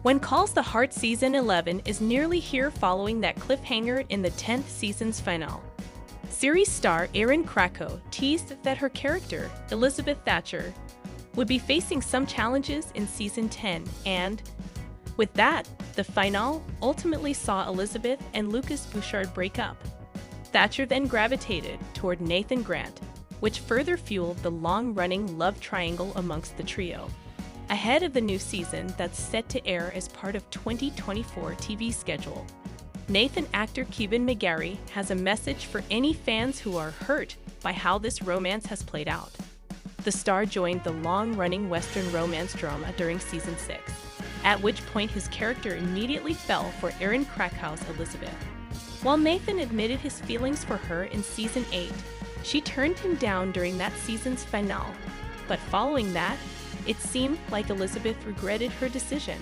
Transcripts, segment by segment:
When Calls the Heart Season 11 is nearly here following that cliffhanger in the 10th season's finale. Series star Erin Krakow teased that her character, Elizabeth Thatcher, would be facing some challenges in Season 10 and, with that, the finale ultimately saw Elizabeth and Lucas Bouchard break up. Thatcher then gravitated toward Nathan Grant, which further fueled the long-running love triangle amongst the trio. Ahead of the new season that's set to air as part of 2024 TV schedule, Nathan actor Kevin McGarry has a message for any fans who are hurt by how this romance has played out. The star joined the long-running Western romance drama during Season 6, at which point his character immediately fell for Erin Krakow's Elizabeth. While Nathan admitted his feelings for her in Season 8, she turned him down during that season's finale, but following that, it seemed like Elizabeth regretted her decision.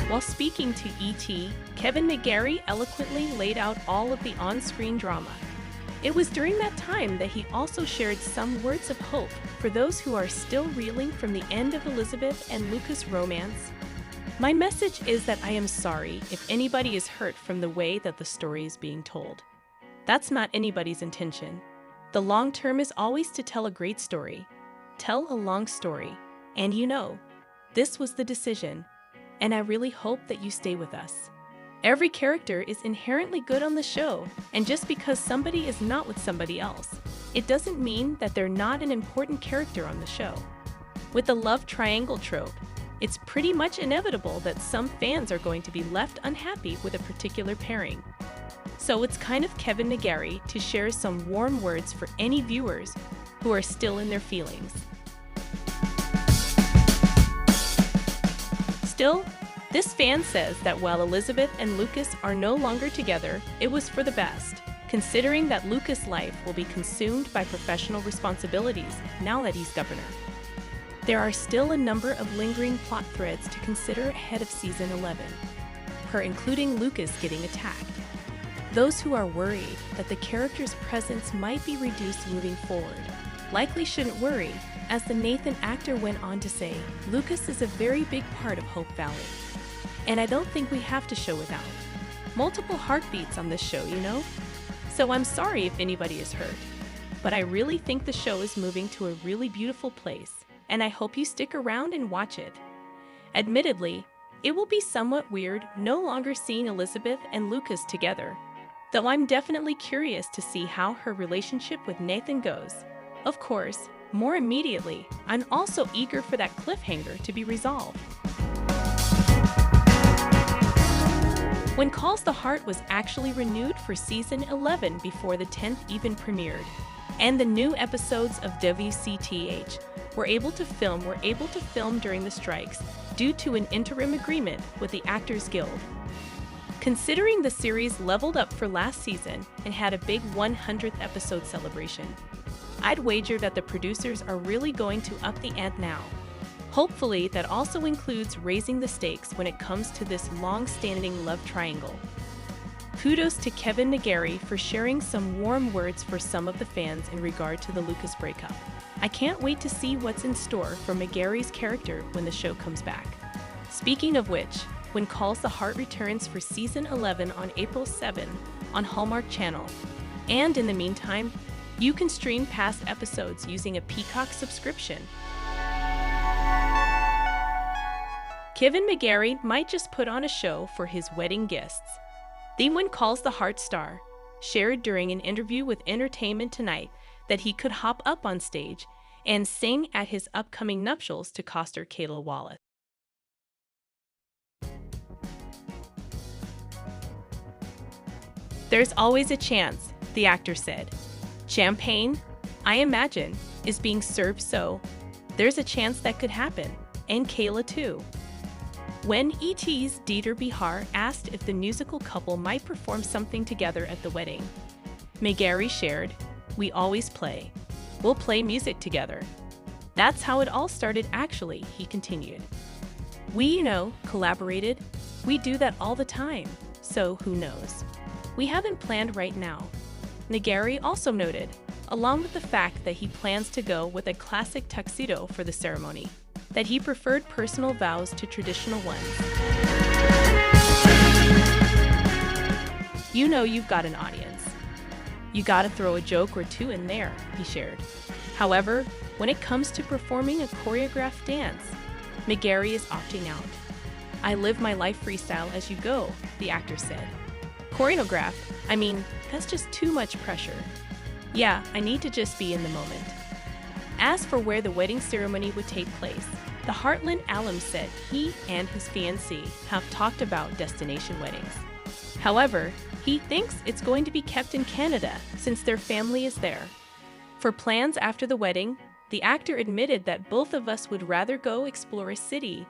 While speaking to ET, Kevin McGarry eloquently laid out all of the on-screen drama. It was during that time that he also shared some words of hope for those who are still reeling from the end of Elizabeth and Lucas' romance. My message is that I am sorry if anybody is hurt from the way that the story is being told. That's not anybody's intention. The long term is always to tell a great story. Tell a long story. And this was the decision. And I really hope that you stay with us. Every character is inherently good on the show, and just because somebody is not with somebody else, it doesn't mean that they're not an important character on the show. With the love triangle trope, it's pretty much inevitable that some fans are going to be left unhappy with a particular pairing. So it's kind of Kevin McGarry to share some warm words for any viewers who are still in their feelings. Still, this fan says that while Elizabeth and Lucas are no longer together, it was for the best, considering that Lucas' life will be consumed by professional responsibilities now that he's governor. There are still a number of lingering plot threads to consider ahead of Season 11, per including Lucas getting attacked. Those who are worried that the character's presence might be reduced moving forward likely shouldn't worry, as the Nathan actor went on to say, Lucas is a very big part of Hope Valley. And I don't think we have to show without. Multiple heartbeats on this show, So I'm sorry if anybody is hurt. But I really think the show is moving to a really beautiful place, and I hope you stick around and watch it. Admittedly, it will be somewhat weird no longer seeing Elizabeth and Lucas together, though I'm definitely curious to see how her relationship with Nathan goes. Of course, more immediately, I'm also eager for that cliffhanger to be resolved. When Calls the Heart was actually renewed for Season 11 before the 10th even premiered, and the new episodes of WCTH were able to film during the strikes due to an interim agreement with the Actors Guild. Considering the series leveled up for last season and had a big 100th episode celebration, I'd wager that the producers are really going to up the ante now. Hopefully, that also includes raising the stakes when it comes to this long-standing love triangle. Kudos to Kevin McGarry for sharing some warm words for some of the fans in regard to the Lucas breakup. I can't wait to see what's in store for McGarry's character when the show comes back. Speaking of which, When Calls the Heart returns for Season 11 on April 7 on Hallmark Channel. And in the meantime, you can stream past episodes using a Peacock subscription. Kevin McGarry might just put on a show for his wedding guests. The When Calls the Heart star shared during an interview with Entertainment Tonight that he could hop up on stage and sing at his upcoming nuptials to coster Kayla Wallace. There's always a chance, the actor said. Champagne, I imagine, is being served, so there's a chance that could happen, and Kayla too. When ET's Dieter Bihar asked if the musical couple might perform something together at the wedding, McGarry shared, "We always play. We'll play music together. That's how it all started actually," he continued. "We, collaborated. We do that all the time, so who knows? We haven't planned right now." McGarry also noted, along with the fact that he plans to go with a classic tuxedo for the ceremony, that he preferred personal vows to traditional ones. You know you've got an audience. You gotta throw a joke or two in there, he shared. However, when it comes to performing a choreographed dance, McGarry is opting out. I live my life freestyle as you go, the actor said. Choreographed? I mean, that's just too much pressure. Yeah, I need to just be in the moment. As for where the wedding ceremony would take place, the Heartland alum said he and his fiancée have talked about destination weddings. However, he thinks it's going to be kept in Canada since their family is there. For plans after the wedding, the actor admitted that both of us would rather go explore a city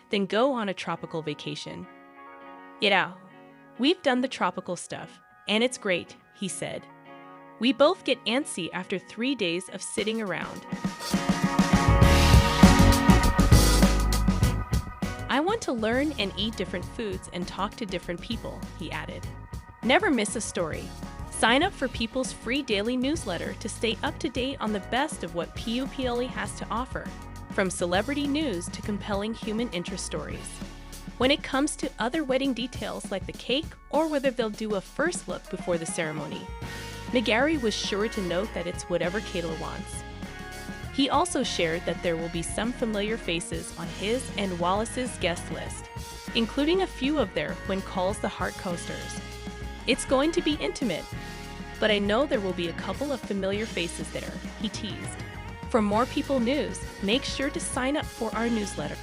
than go on a tropical vacation. Yeah, we've done the tropical stuff, and it's great, he said. We both get antsy after 3 days of sitting around. I want to learn and eat different foods and talk to different people, he added. Never miss a story. Sign up for People's free daily newsletter to stay up to date on the best of what PUPLE has to offer, from celebrity news to compelling human interest stories. When it comes to other wedding details like the cake or whether they'll do a first look before the ceremony, McGarry was sure to note that it's whatever Kayla wants. He also shared that there will be some familiar faces on his and Wallace's guest list, including a few of their When Calls the Heart coasters. It's going to be intimate, but I know there will be a couple of familiar faces there, he teased. For more People news, make sure to sign up for our newsletter.